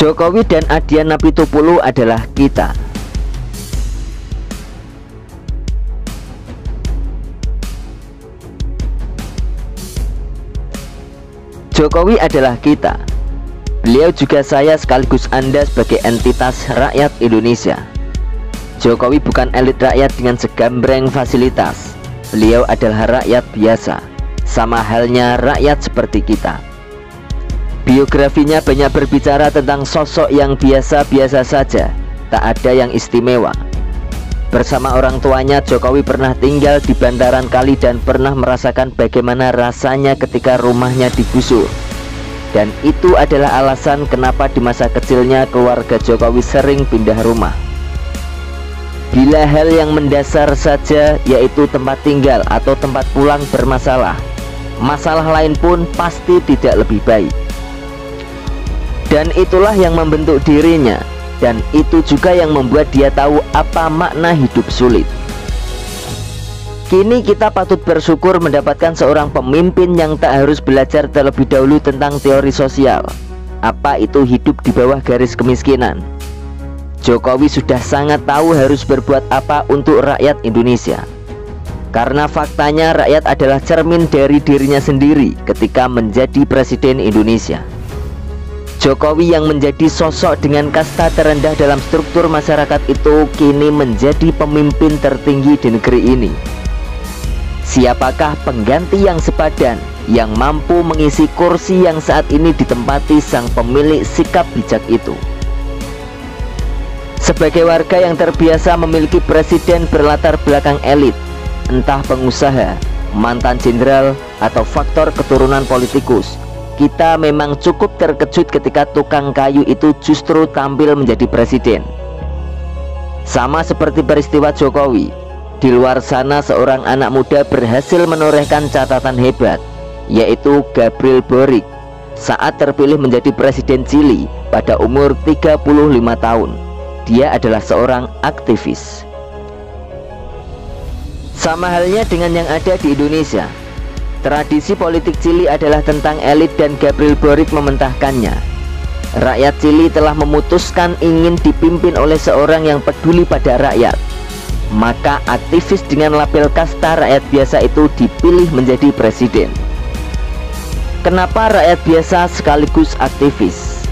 Jokowi dan Adian Apitupulu adalah kita. Jokowi adalah kita. Beliau juga saya sekaligus Anda sebagai entitas rakyat Indonesia. Jokowi bukan elit rakyat dengan segambreng fasilitas. Beliau adalah rakyat biasa, sama halnya rakyat seperti kita. Biografinya banyak berbicara tentang sosok yang biasa-biasa saja, tak ada yang istimewa. Bersama orang tuanya, Jokowi pernah tinggal di bantaran kali dan pernah merasakan bagaimana rasanya ketika rumahnya digusur. Dan itu adalah alasan kenapa di masa kecilnya keluarga Jokowi sering pindah rumah. Bila hal yang mendasar saja, yaitu tempat tinggal atau tempat pulang bermasalah, masalah lain pun pasti tidak lebih baik. Dan itulah yang membentuk dirinya, dan itu juga yang membuat dia tahu apa makna hidup sulit. Kini kita patut bersyukur mendapatkan seorang pemimpin yang tak harus belajar terlebih dahulu tentang teori sosial. Apa itu hidup di bawah garis kemiskinan? Jokowi sudah sangat tahu harus berbuat apa untuk rakyat Indonesia. Karena faktanya rakyat adalah cermin dari dirinya sendiri ketika menjadi presiden Indonesia. Jokowi yang menjadi sosok dengan kasta terendah dalam struktur masyarakat itu kini menjadi pemimpin tertinggi di negeri ini. Siapakah pengganti yang sepadan yang mampu mengisi kursi yang saat ini ditempati sang pemilik sikap bijak itu? Sebagai warga yang terbiasa memiliki presiden berlatar belakang elit, entah pengusaha, mantan jenderal, atau faktor keturunan politikus, kita memang cukup terkejut ketika tukang kayu itu justru tampil menjadi presiden. Sama seperti peristiwa Jokowi, di luar sana seorang anak muda berhasil menorehkan catatan hebat, yaitu Gabriel Boric, saat terpilih menjadi presiden Chili pada umur 35 tahun. Dia adalah seorang aktivis. Sama halnya dengan yang ada di Indonesia. Tradisi politik Chili adalah tentang elit dan Gabriel Boric mementahkannya. Rakyat Chili telah memutuskan ingin dipimpin oleh seorang yang peduli pada rakyat. Maka aktivis dengan label kasta rakyat biasa itu dipilih menjadi presiden. Kenapa rakyat biasa sekaligus aktivis?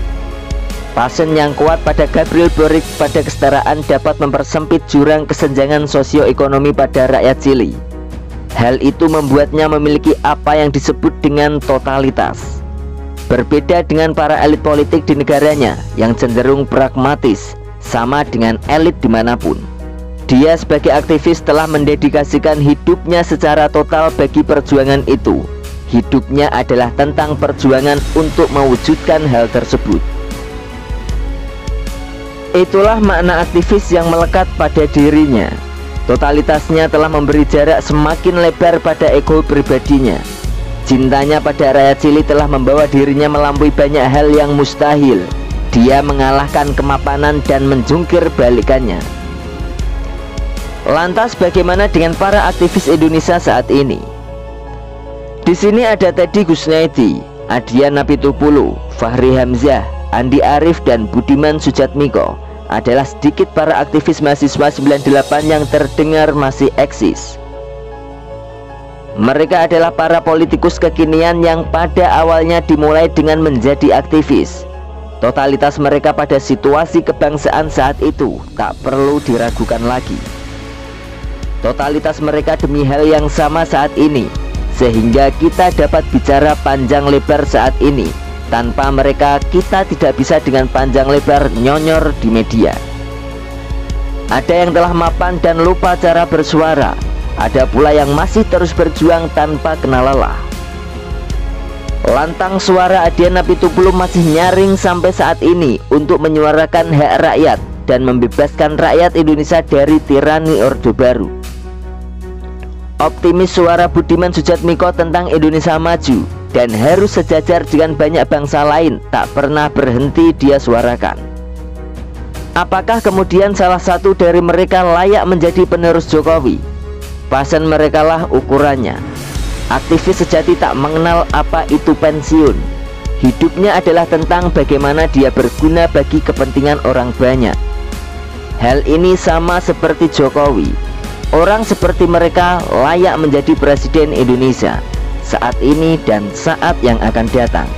Passion yang kuat pada Gabriel Boric pada kesetaraan dapat mempersempit jurang kesenjangan sosioekonomi pada rakyat Chili. Hal itu membuatnya memiliki apa yang disebut dengan totalitas. Berbeda dengan para elit politik di negaranya yang cenderung pragmatis, sama dengan elit dimanapun. Dia sebagai aktivis telah mendedikasikan hidupnya secara total bagi perjuangan itu. Hidupnya adalah tentang perjuangan untuk mewujudkan hal tersebut. Itulah makna aktivis yang melekat pada dirinya. Totalitasnya telah memberi jarak semakin lebar pada ego pribadinya. Cintanya pada rakyat Chili telah membawa dirinya melampaui banyak hal yang mustahil. Dia mengalahkan kemapanan dan menjungkir balikannya. Lantas bagaimana dengan para aktivis Indonesia saat ini? Di sini ada Teddy Gusnaedi, Adian Apitupulu, Fahri Hamzah, Andi Arief, dan Budiman Sujatmiko adalah sedikit para aktivis mahasiswa 98 yang terdengar masih eksis. Mereka adalah para politikus kekinian yang pada awalnya dimulai dengan menjadi aktivis. Totalitas mereka pada situasi kebangsaan saat itu tak perlu diragukan lagi. Totalitas mereka demi hal yang sama saat ini, sehingga kita dapat bicara panjang lebar saat ini. Tanpa mereka kita tidak bisa dengan panjang lebar nyonyor di media. Ada yang telah mapan dan lupa cara bersuara. Ada pula yang masih terus berjuang tanpa kenal lelah. Lantang suara Adian Apitupulu masih nyaring sampai saat ini untuk menyuarakan hak rakyat dan membebaskan rakyat Indonesia dari tirani Orde Baru. Optimis suara Budiman Sujatmiko tentang Indonesia maju dan harus sejajar dengan banyak bangsa lain tak pernah berhenti dia suarakan. Apakah kemudian salah satu dari mereka layak menjadi penerus Jokowi? Passion merekalah ukurannya. Aktivis sejati tak mengenal apa itu pensiun. Hidupnya adalah tentang bagaimana dia berguna bagi kepentingan orang banyak. Hal ini sama seperti Jokowi. Orang seperti mereka layak menjadi presiden Indonesia saat ini dan saat yang akan datang.